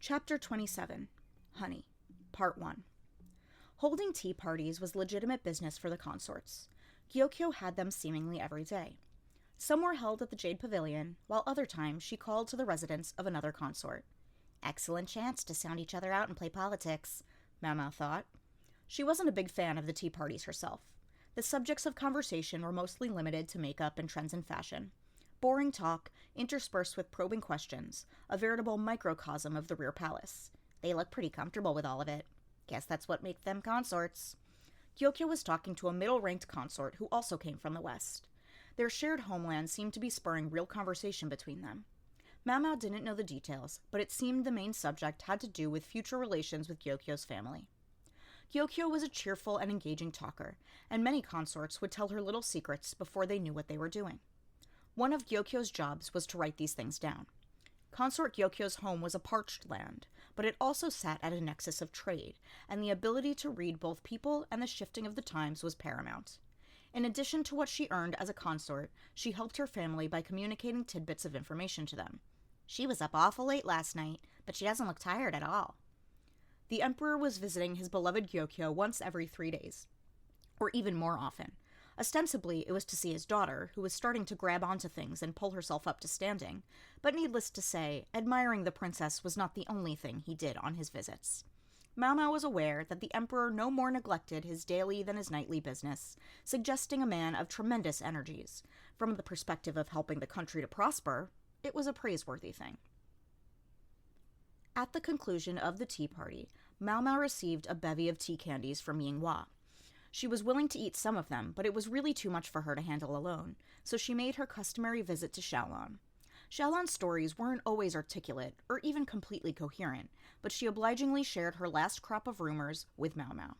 Chapter 27, Honey, Part 1. Holding tea parties was legitimate business for the consorts. Gyokyo had them seemingly every day. Some were held at the Jade Pavilion, while other times she called to the residence of another consort. Excellent chance to sound each other out and play politics, Mao thought. She wasn't a big fan of the tea parties herself. The subjects of conversation were mostly limited to makeup and trends in fashion. Boring talk, interspersed with probing questions, a veritable microcosm of the rear palace. They look pretty comfortable with all of it. Guess that's what makes them consorts. Gyokyo was talking to a middle-ranked consort who also came from the west. Their shared homeland seemed to be spurring real conversation between them. Mao didn't know the details, but it seemed the main subject had to do with future relations with Gyokyo's family. Gyokyo was a cheerful and engaging talker, and many consorts would tell her little secrets before they knew what they were doing. One of Gyokyo's jobs was to write these things down. Consort Gyokyo's home was a parched land, but it also sat at a nexus of trade, and the ability to read both people and the shifting of the times was paramount. In addition to what she earned as a consort, she helped her family by communicating tidbits of information to them. She was up awful late last night, but she doesn't look tired at all. The emperor was visiting his beloved Gyokyo once every 3 days, or even more often. Ostensibly, it was to see his daughter, who was starting to grab onto things and pull herself up to standing, but needless to say, admiring the princess was not the only thing he did on his visits. Mao was aware that the emperor no more neglected his daily than his nightly business, suggesting a man of tremendous energies. From the perspective of helping the country to prosper, it was a praiseworthy thing. At the conclusion of the tea party, Mao received a bevy of tea candies from Yinghua. She was willing to eat some of them, but it was really too much for her to handle alone, so she made her customary visit to Xiaolon. Xiaolon's stories weren't always articulate, or even completely coherent, but she obligingly shared her last crop of rumors with Mao.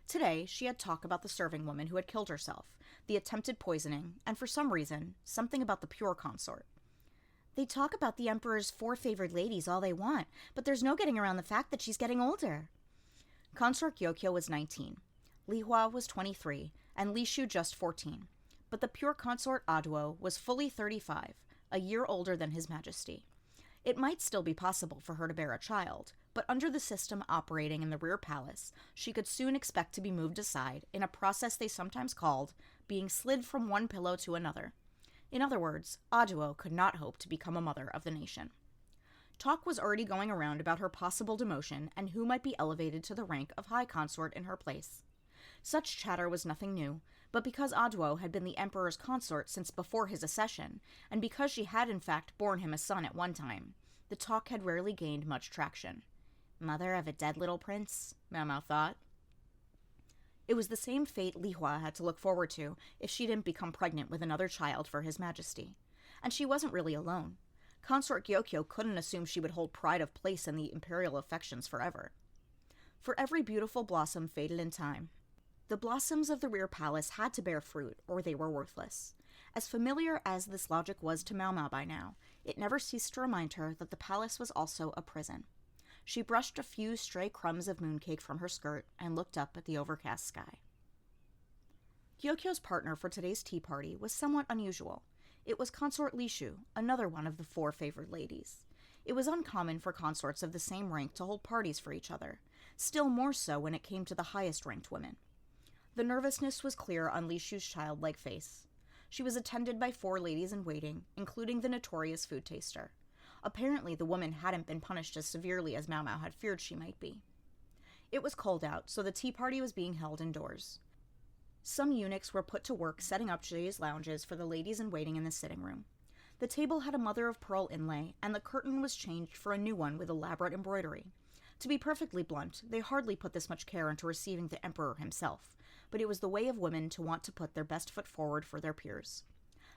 Today, she had talk about the serving woman who had killed herself, the attempted poisoning, and for some reason, something about the pure consort. They talk about the emperor's 4 favored ladies all they want, but there's no getting around the fact that she's getting older. Consort Gyokyo was 19. Li Hua was 23, and Li Shu just 14. But the pure consort Aduo was fully 35, a year older than His Majesty. It might still be possible for her to bear a child, but under the system operating in the rear palace, she could soon expect to be moved aside in a process they sometimes called being slid from one pillow to another. In other words, Aduo could not hope to become a mother of the nation. Talk was already going around about her possible demotion and who might be elevated to the rank of high consort in her place. Such chatter was nothing new, but because Aduo had been the emperor's consort since before his accession, and because she had in fact borne him a son at one time, the talk had rarely gained much traction. Mother of a dead little prince, Mao thought. It was the same fate Li Hua had to look forward to if she didn't become pregnant with another child for His Majesty. And she wasn't really alone. Consort Gyokyo couldn't assume she would hold pride of place in the imperial affections forever. For every beautiful blossom faded in time. The blossoms of the rear palace had to bear fruit, or they were worthless. As familiar as this logic was to Mao by now, it never ceased to remind her that the palace was also a prison. She brushed a few stray crumbs of mooncake from her skirt and looked up at the overcast sky. Gyokyo's partner for today's tea party was somewhat unusual. It was Consort Li Shu, another one of the 4 favored ladies. It was uncommon for consorts of the same rank to hold parties for each other, still more so when it came to the highest-ranked women. The nervousness was clear on Li Shu's childlike face. She was attended by 4 ladies-in-waiting, including the notorious food taster. Apparently, the woman hadn't been punished as severely as Mao had feared she might be. It was cold out, so the tea party was being held indoors. Some eunuchs were put to work setting up chaise lounges for the ladies-in-waiting in the sitting room. The table had a mother-of-pearl inlay, and the curtain was changed for a new one with elaborate embroidery. To be perfectly blunt, they hardly put this much care into receiving the emperor himself, but it was the way of women to want to put their best foot forward for their peers.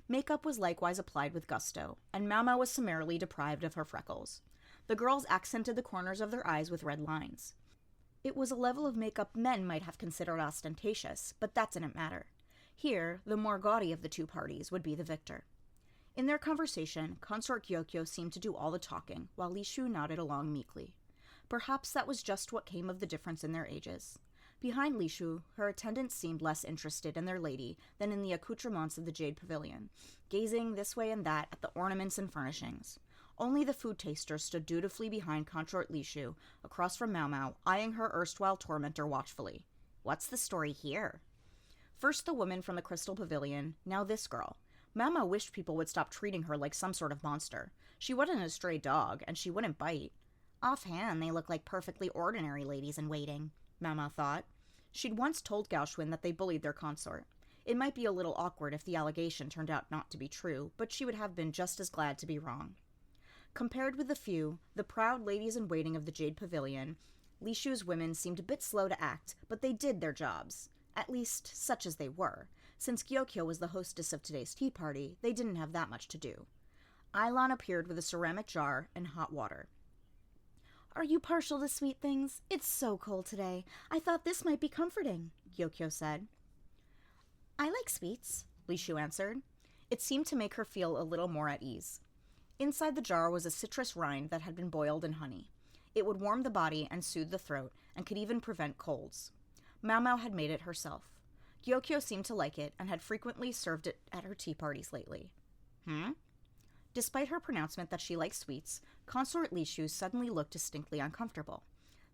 Makeup was likewise applied with gusto, and Mao was summarily deprived of her freckles. The girls accented the corners of their eyes with red lines. It was a level of makeup men might have considered ostentatious, but that didn't matter. Here, the more gaudy of the 2 parties would be the victor. In their conversation, Consort Gyokyo seemed to do all the talking, while Li Shu nodded along meekly. Perhaps that was just what came of the difference in their ages. Behind Li Shu, her attendants seemed less interested in their lady than in the accoutrements of the Jade Pavilion, gazing this way and that at the ornaments and furnishings. Only the food taster stood dutifully behind Consort Lishu, across from Mau Mau, eyeing her erstwhile tormentor watchfully. What's the story here? First the woman from the Crystal Pavilion, now this girl. Mau Mau wished people would stop treating her like some sort of monster. She wasn't a stray dog, and she wouldn't bite. Offhand, they look like perfectly ordinary ladies-in-waiting, Mau Mau thought. She'd once told Gauchwin that they bullied their consort. It might be a little awkward if the allegation turned out not to be true, but she would have been just as glad to be wrong. Compared with the few, the proud ladies-in-waiting of the Jade Pavilion, Lishu's women seemed a bit slow to act, but they did their jobs. At least, such as they were. Since Gyokyo was the hostess of today's tea party, they didn't have that much to do. Ailan appeared with a ceramic jar and hot water. Are you partial to sweet things? It's so cold today. I thought this might be comforting, Gyokyo said. I like sweets, Lishu answered. It seemed to make her feel a little more at ease. Inside the jar was a citrus rind that had been boiled in honey. It would warm the body and soothe the throat, and could even prevent colds. Mau Mau had made it herself. Gyokyo seemed to like it, and had frequently served it at her tea parties lately. Despite her pronouncement that she liked sweets, Consort Lishu suddenly looked distinctly uncomfortable.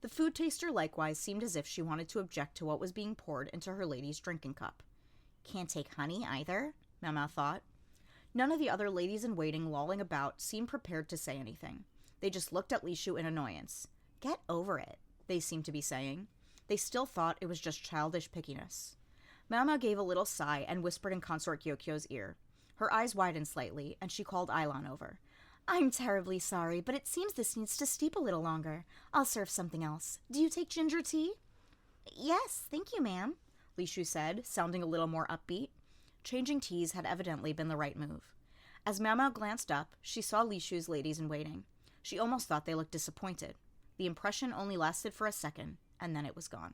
The food taster likewise seemed as if she wanted to object to what was being poured into her lady's drinking cup. Can't take honey either, Mau Mau thought. None of the other ladies-in-waiting lolling about seemed prepared to say anything. They just looked at Lishu in annoyance. Get over it, they seemed to be saying. They still thought it was just childish pickiness. Mau Mau gave a little sigh and whispered in Consort Gyokyo's ear. Her eyes widened slightly, and she called Ailan over. I'm terribly sorry, but it seems this needs to steep a little longer. I'll serve something else. Do you take ginger tea? Yes, thank you, ma'am, Lishu said, sounding a little more upbeat. Changing teas had evidently been the right move. As Mau Mau glanced up, she saw Lishu's ladies-in-waiting. She almost thought they looked disappointed. The impression only lasted for a second, and then it was gone.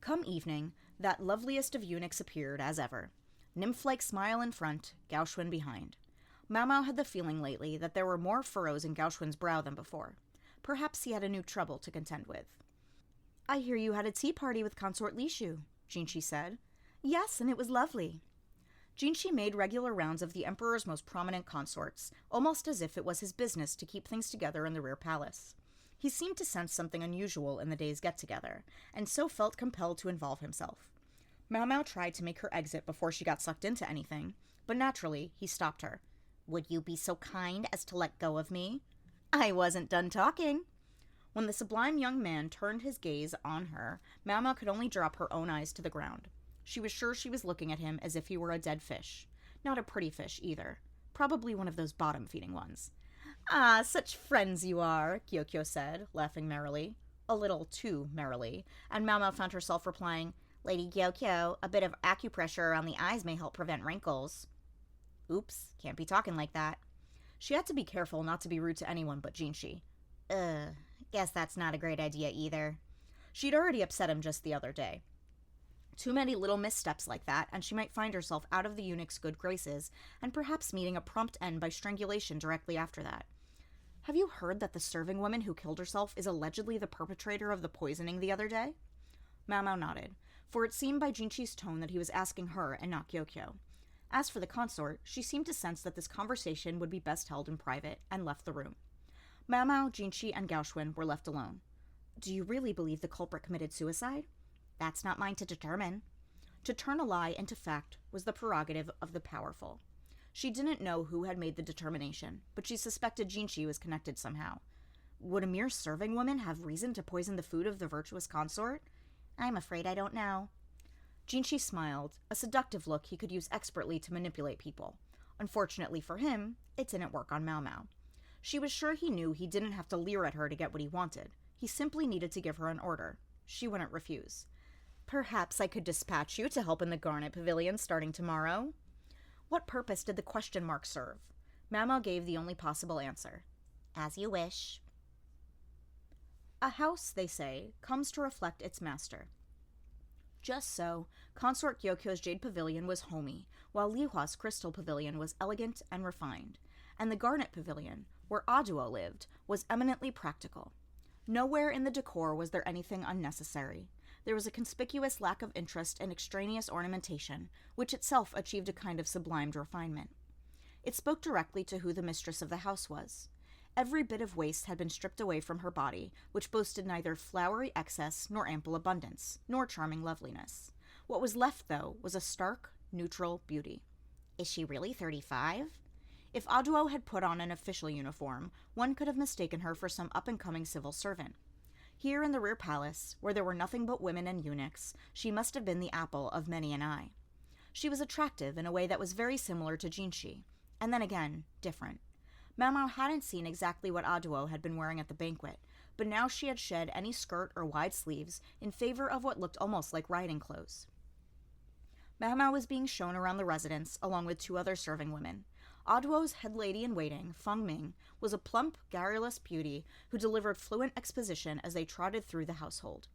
Come evening, that loveliest of eunuchs appeared, as ever. Nymph-like smile in front, Gauchwin behind. Mau Mau had the feeling lately that there were more furrows in Gauchwin's brow than before. Perhaps he had a new trouble to contend with. I hear you had a tea party with Consort Lishu, Jinshi said. Yes, and it was lovely. Jinshi made regular rounds of the Emperor's most prominent consorts, almost as if it was his business to keep things together in the rear palace. He seemed to sense something unusual in the day's get-together, and so felt compelled to involve himself. Mau Mau tried to make her exit before she got sucked into anything, but naturally, he stopped her. Would you be so kind as to let go of me? I wasn't done talking. When the sublime young man turned his gaze on her, Mau Mau could only drop her own eyes to the ground. She was sure she was looking at him as if he were a dead fish. Not a pretty fish, either. Probably one of those bottom-feeding ones. Ah, such friends you are, Gyokyo said, laughing merrily. A little too merrily, and Mau Mau found herself replying, Lady Gyokyo, a bit of acupressure around the eyes may help prevent wrinkles. Oops, can't be talking like that. She had to be careful not to be rude to anyone but Jinshi. Guess that's not a great idea either. She'd already upset him just the other day. Too many little missteps like that, and she might find herself out of the eunuch's good graces, and perhaps meeting a prompt end by strangulation directly after that. Have you heard that the serving woman who killed herself is allegedly the perpetrator of the poisoning the other day? Mau Mau nodded, for it seemed by Jinshi's tone that he was asking her and not Gyokyo. As for the consort, she seemed to sense that this conversation would be best held in private, and left the room. Mau Mau, Jinshi, and Gauchwin were left alone. Do you really believe the culprit committed suicide? That's not mine to determine. To turn a lie into fact was the prerogative of the powerful. She didn't know who had made the determination, but she suspected Jinshi was connected somehow. Would a mere serving woman have reason to poison the food of the virtuous consort? I'm afraid I don't know. Jinshi smiled, a seductive look he could use expertly to manipulate people. Unfortunately for him, it didn't work on Mau Mau. She was sure he knew he didn't have to leer at her to get what he wanted. He simply needed to give her an order. She wouldn't refuse. Perhaps I could dispatch you to help in the Garnet Pavilion starting tomorrow? What purpose did the question mark serve? Mau Mau gave the only possible answer. As you wish. A house, they say, comes to reflect its master. Just so, Consort Gyokyo's Jade Pavilion was homey, while Lihua's Crystal Pavilion was elegant and refined, and the Garnet Pavilion, where Aduo lived, was eminently practical. Nowhere in the decor was there anything unnecessary. There was a conspicuous lack of interest in extraneous ornamentation, which itself achieved a kind of sublimed refinement. It spoke directly to who the mistress of the house was. Every bit of waste had been stripped away from her body, which boasted neither flowery excess nor ample abundance, nor charming loveliness. What was left, though, was a stark, neutral beauty. Is she really 35? If Auduo had put on an official uniform, one could have mistaken her for some up-and-coming civil servant. Here in the rear palace, where there were nothing but women and eunuchs, she must have been the apple of many an eye. She was attractive in a way that was very similar to Jinshi, and then again, different. Mao Mao hadn't seen exactly what Auduo had been wearing at the banquet, but now she had shed any skirt or wide sleeves in favor of what looked almost like riding clothes. Mao Mao was being shown around the residence along with 2 other serving women. Auduo's head lady-in-waiting, Feng Ming, was a plump, garrulous beauty who delivered fluent exposition as they trotted through the household.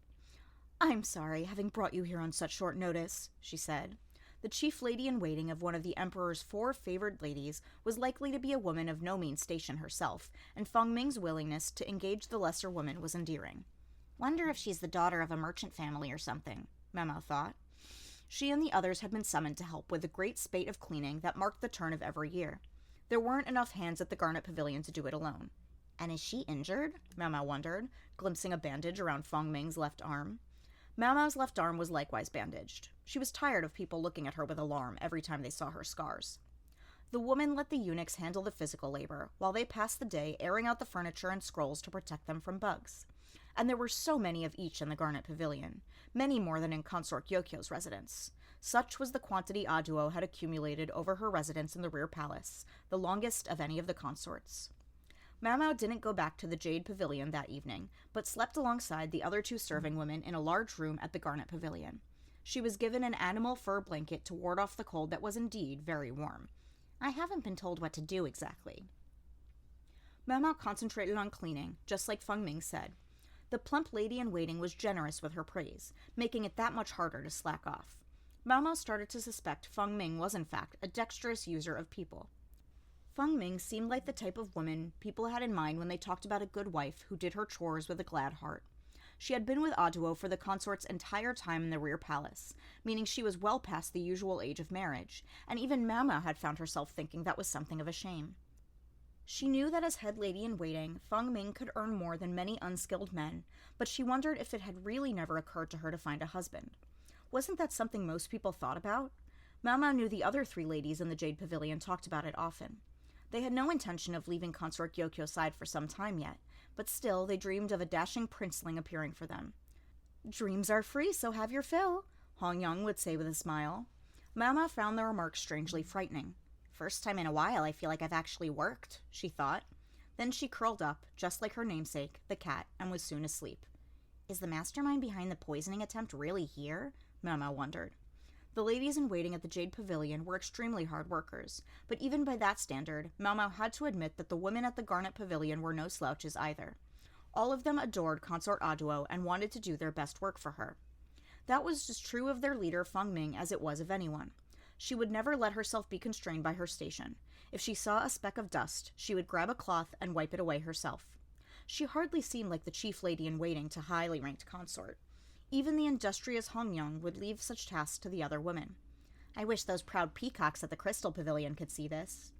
"I'm sorry, having brought you here on such short notice," she said. The chief lady-in-waiting of one of the emperor's 4 favored ladies was likely to be a woman of no mean station herself, and Feng Ming's willingness to engage the lesser woman was endearing. Wonder if she's the daughter of a merchant family or something, Mao Mao thought. She and the others had been summoned to help with the great spate of cleaning that marked the turn of every year. There weren't enough hands at the Garnet Pavilion to do it alone. And is she injured? Mao Mao wondered, glimpsing a bandage around Feng Ming's left arm. Mao Mao's left arm was likewise bandaged. She was tired of people looking at her with alarm every time they saw her scars. The woman let the eunuchs handle the physical labor, while they passed the day airing out the furniture and scrolls to protect them from bugs. And there were so many of each in the Garnet Pavilion, many more than in Consort Gyokyo's residence. Such was the quantity Auduo had accumulated over her residence in the rear palace, the longest of any of the consorts. Mao Mao didn't go back to the Jade Pavilion that evening, but slept alongside the other 2 serving women in a large room at the Garnet Pavilion. She was given an animal fur blanket to ward off the cold that was indeed very warm. I haven't been told what to do exactly. Mao Mao concentrated on cleaning, just like Feng Ming said. The plump lady-in-waiting was generous with her praise, making it that much harder to slack off. Mao Mao started to suspect Feng Ming was in fact a dexterous user of people. Feng Ming seemed like the type of woman people had in mind when they talked about a good wife who did her chores with a glad heart. She had been with Auduo for the consort's entire time in the rear palace, meaning she was well past the usual age of marriage, and even Mao Mao had found herself thinking that was something of a shame. She knew that as head lady-in-waiting, Feng Ming could earn more than many unskilled men, but she wondered if it had really never occurred to her to find a husband. Wasn't that something most people thought about? Mao Mao knew the other 3 ladies in the Jade Pavilion talked about it often. They had no intention of leaving Consort Gyokyo's side for some time yet, but still they dreamed of a dashing princeling appearing for them. "Dreams are free, so have your fill," Hong Yang would say with a smile. Mao Mao found the remark strangely frightening. "First time in a while I feel like I've actually worked," she thought. Then she curled up, just like her namesake, the cat, and was soon asleep. Is the mastermind behind the poisoning attempt really here? Mao Mao wondered. The ladies-in-waiting at the Jade Pavilion were extremely hard workers, but even by that standard, Mao Mao had to admit that the women at the Garnet Pavilion were no slouches either. All of them adored Consort Auduo and wanted to do their best work for her. That was as true of their leader Feng Ming as it was of anyone. She would never let herself be constrained by her station. If she saw a speck of dust, she would grab a cloth and wipe it away herself. She hardly seemed like the chief lady-in-waiting to highly ranked consort. Even the industrious Hong Yang would leave such tasks to the other women. I wish those proud peacocks at the Crystal Pavilion could see this.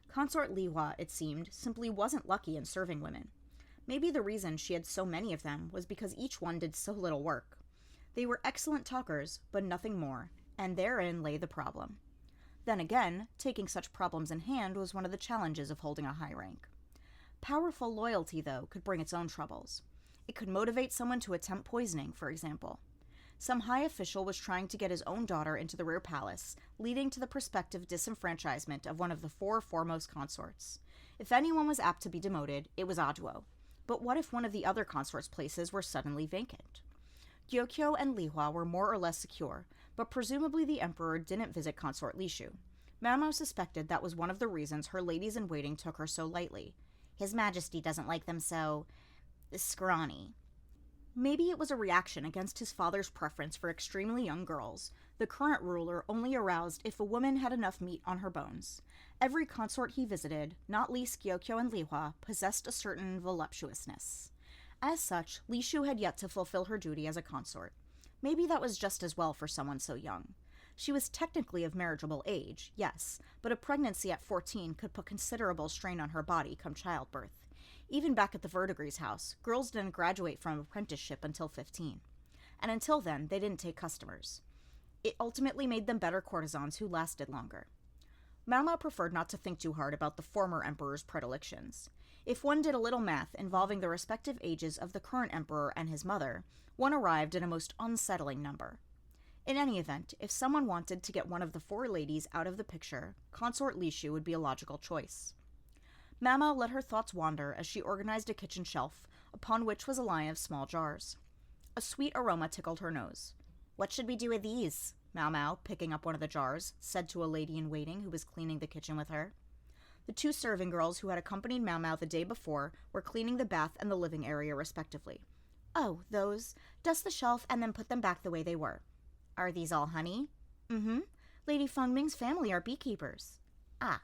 Consort Lihua, it seemed, simply wasn't lucky in serving women. Maybe the reason she had so many of them was because each one did so little work. They were excellent talkers, but nothing more, and therein lay the problem. Then again, taking such problems in hand was one of the challenges of holding a high rank. Powerful loyalty, though, could bring its own troubles. It could motivate someone to attempt poisoning, for example. Some high official was trying to get his own daughter into the rear palace, leading to the prospective disenfranchisement of one of the 4 foremost consorts. If anyone was apt to be demoted, it was Auduo. But what if one of the other consorts' places were suddenly vacant? Gyokyo and Lihua were more or less secure, but presumably the emperor didn't visit Consort Lishu. Mao Mao suspected that was one of the reasons her ladies-in-waiting took her so lightly. His Majesty doesn't like them so scrawny. Maybe it was a reaction against his father's preference for extremely young girls. The current ruler only aroused if a woman had enough meat on her bones. Every consort he visited, not least Gyokyo and Lihua, possessed a certain voluptuousness. As such, Lishu had yet to fulfill her duty as a consort. Maybe that was just as well for someone so young. She was technically of marriageable age, yes, but a pregnancy at 14 could put considerable strain on her body come childbirth. Even back at the Verdigrees' house, girls didn't graduate from apprenticeship until 15. And until then, they didn't take customers. It ultimately made them better courtesans who lasted longer. Mao Mao preferred not to think too hard about the former emperor's predilections. If one did a little math involving the respective ages of the current emperor and his mother, one arrived at a most unsettling number. In any event, if someone wanted to get one of the four ladies out of the picture, Consort Lishu would be a logical choice. Mao Mao let her thoughts wander as she organized a kitchen shelf, upon which was a line of small jars. A sweet aroma tickled her nose. "What should we do with these?" Mao Mao, picking up one of the jars, said to a lady-in-waiting who was cleaning the kitchen with her. The two serving girls who had accompanied Mao Mao the day before were cleaning the bath and the living area respectively. "Oh, those. Dust the shelf and then put them back the way they were." "Are these all honey?" "Mm-hmm. Lady Fengming's family are beekeepers." "Ah."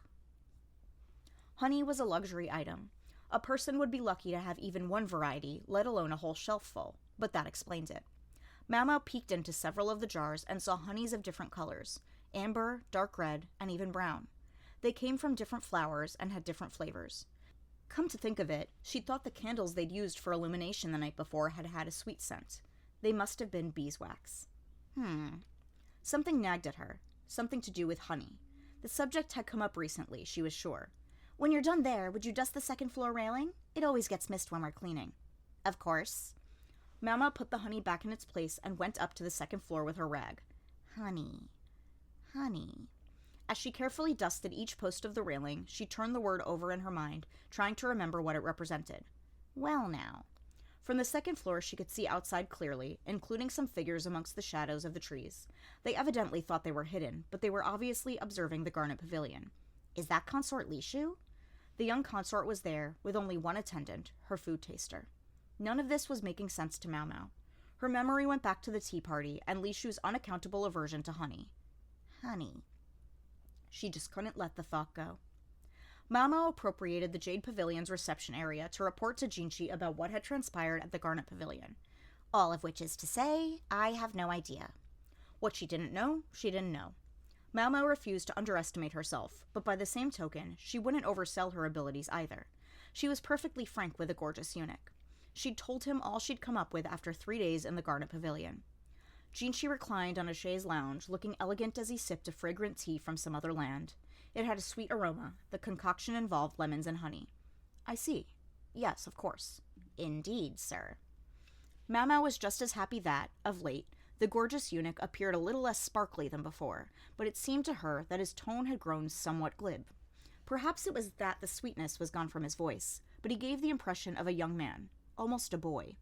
Honey was a luxury item. A person would be lucky to have even one variety, let alone a whole shelf full, but that explains it. Mao Mao peeked into several of the jars and saw honeys of different colors, amber, dark red, and even brown. They came from different flowers and had different flavors. Come to think of it, she thought the candles they'd used for illumination the night before had had a sweet scent. They must have been beeswax. Something nagged at her, something to do with honey. The subject had come up recently, she was sure. "When you're done there, would you dust the second floor railing? It always gets missed when we're cleaning." "Of course." Mao Mao put the honey back in its place and went up to the second floor with her rag. Honey. Honey. As she carefully dusted each post of the railing, she turned the word over in her mind, trying to remember what it represented. Well now. From the second floor she could see outside clearly, including some figures amongst the shadows of the trees. They evidently thought they were hidden, but they were obviously observing the garnet pavilion. Is that Consort Lishu? The young consort was there, with only one attendant, her food taster. None of this was making sense to Mao Mao. Her memory went back to the tea party and Lishu's unaccountable aversion to honey. Honey. She just couldn't let the thought go. Mao Mao appropriated the Jade Pavilion's reception area to report to Jinchi about what had transpired at the Garnet Pavilion. All of which is to say, I have no idea. What she didn't know, she didn't know. Mao Mao refused to underestimate herself, but by the same token, she wouldn't oversell her abilities either. She was perfectly frank with the gorgeous eunuch. She'd told him all she'd come up with after 3 days in the Garnet Pavilion. Jinchi reclined on a chaise lounge, looking elegant as he sipped a fragrant tea from some other land. It had a sweet aroma. The concoction involved lemons and honey. I see. Yes, of course. Indeed, sir. Mao Mao was just as happy that, of late, the gorgeous eunuch appeared a little less sparkly than before, but it seemed to her that his tone had grown somewhat glib. Perhaps it was that the sweetness was gone from his voice, but he gave the impression of a young man, almost a boy.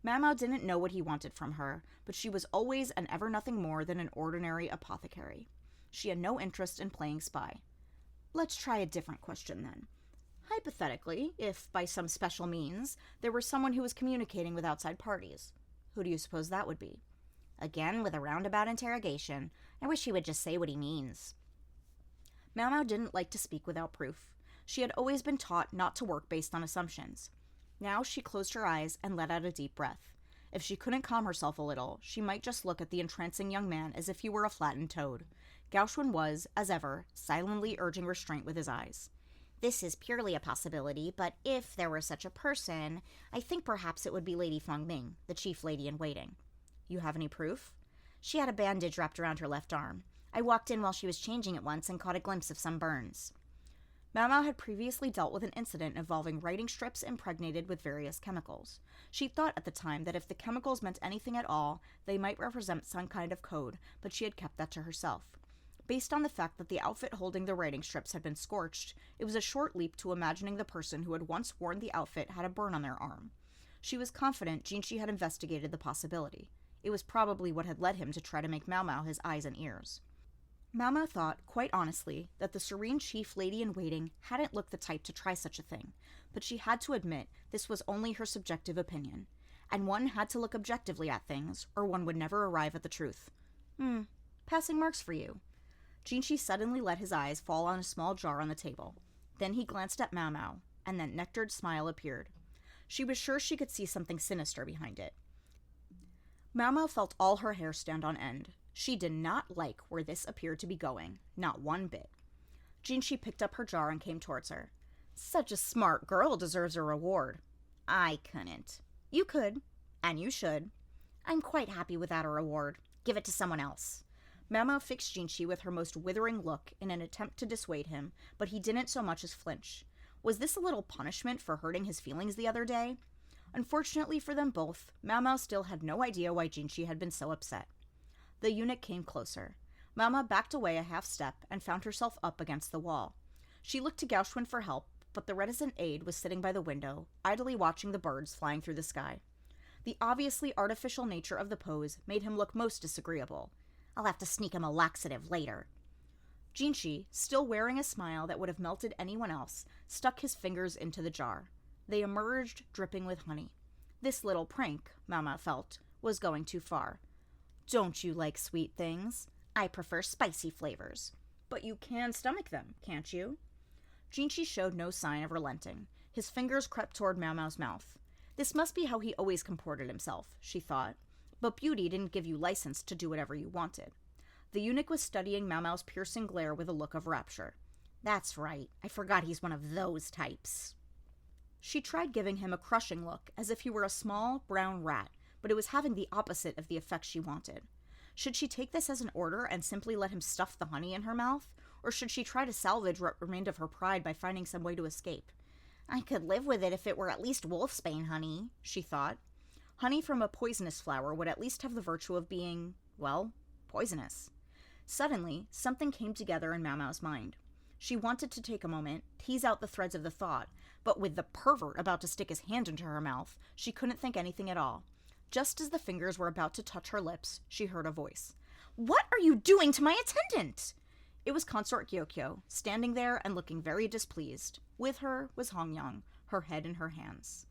Mao Mao didn't know what he wanted from her, but she was always and ever nothing more than an ordinary apothecary. She had no interest in playing spy. Let's try a different question then. Hypothetically, if by some special means there were someone who was communicating with outside parties, who do you suppose that would be? Again, with a roundabout interrogation. I wish he would just say what he means. Mao Mao didn't like to speak without proof. She had always been taught not to work based on assumptions. Now she closed her eyes and let out a deep breath. If she couldn't calm herself a little, she might just look at the entrancing young man as if he were a flattened toad. Gaoxuan was, as ever, silently urging restraint with his eyes. This is purely a possibility, but if there were such a person, I think perhaps it would be Lady Fengming, the chief lady-in-waiting. You have any proof? She had a bandage wrapped around her left arm. I walked in while she was changing it once and caught a glimpse of some burns. Mao Mao had previously dealt with an incident involving writing strips impregnated with various chemicals. She thought at the time that if the chemicals meant anything at all, they might represent some kind of code, but she had kept that to herself. Based on the fact that the outfit holding the writing strips had been scorched, it was a short leap to imagining the person who had once worn the outfit had a burn on their arm. She was confident Jinchi had investigated the possibility. It was probably what had led him to try to make Mao Mao his eyes and ears. Mao Mao thought, quite honestly, that the serene chief lady-in-waiting hadn't looked the type to try such a thing, but she had to admit this was only her subjective opinion, and one had to look objectively at things, or one would never arrive at the truth. Passing marks for you. Jinchi suddenly let his eyes fall on a small jar on the table. Then he glanced at Mao Mao, and that nectared smile appeared. She was sure she could see something sinister behind it. Mao Mao felt all her hair stand on end. She did not like where this appeared to be going, not one bit. Jinshi picked up her jar and came towards her. Such a smart girl deserves a reward. I couldn't. You could, and you should. I'm quite happy without a reward. Give it to someone else. Mau Mau fixed Jinshi with her most withering look in an attempt to dissuade him, but he didn't so much as flinch. Was this a little punishment for hurting his feelings the other day? Unfortunately for them both, Mau Mau still had no idea why Jinshi had been so upset. The eunuch came closer. Mau Mau backed away a half step and found herself up against the wall. She looked to Gauchwin for help, but the reticent aide was sitting by the window, idly watching the birds flying through the sky. The obviously artificial nature of the pose made him look most disagreeable. I'll have to sneak him a laxative later. Jinshi, still wearing a smile that would have melted anyone else, stuck his fingers into the jar. They emerged dripping with honey. This little prank, Mau Mau felt, was going too far. Don't you like sweet things? I prefer spicy flavors. But you can stomach them, can't you? Jinshi showed no sign of relenting. His fingers crept toward Mau Mau's mouth. This must be how he always comported himself, she thought. But beauty didn't give you license to do whatever you wanted. The eunuch was studying Mau Mau's piercing glare with a look of rapture. That's right. I forgot he's one of those types. She tried giving him a crushing look, as if he were a small, brown rat, but it was having the opposite of the effect she wanted. Should she take this as an order and simply let him stuff the honey in her mouth? Or should she try to salvage what remained of her pride by finding some way to escape? I could live with it if it were at least wolfsbane honey, she thought. Honey from a poisonous flower would at least have the virtue of being, well, poisonous. Suddenly, something came together in Mau Mau's mind. She wanted to take a moment, tease out the threads of the thought, but with the pervert about to stick his hand into her mouth, she couldn't think anything at all. Just as the fingers were about to touch her lips, she heard a voice. What are you doing to my attendant? It was Consort Gyokyo, standing there and looking very displeased. With her was Hongyang, her head in her hands.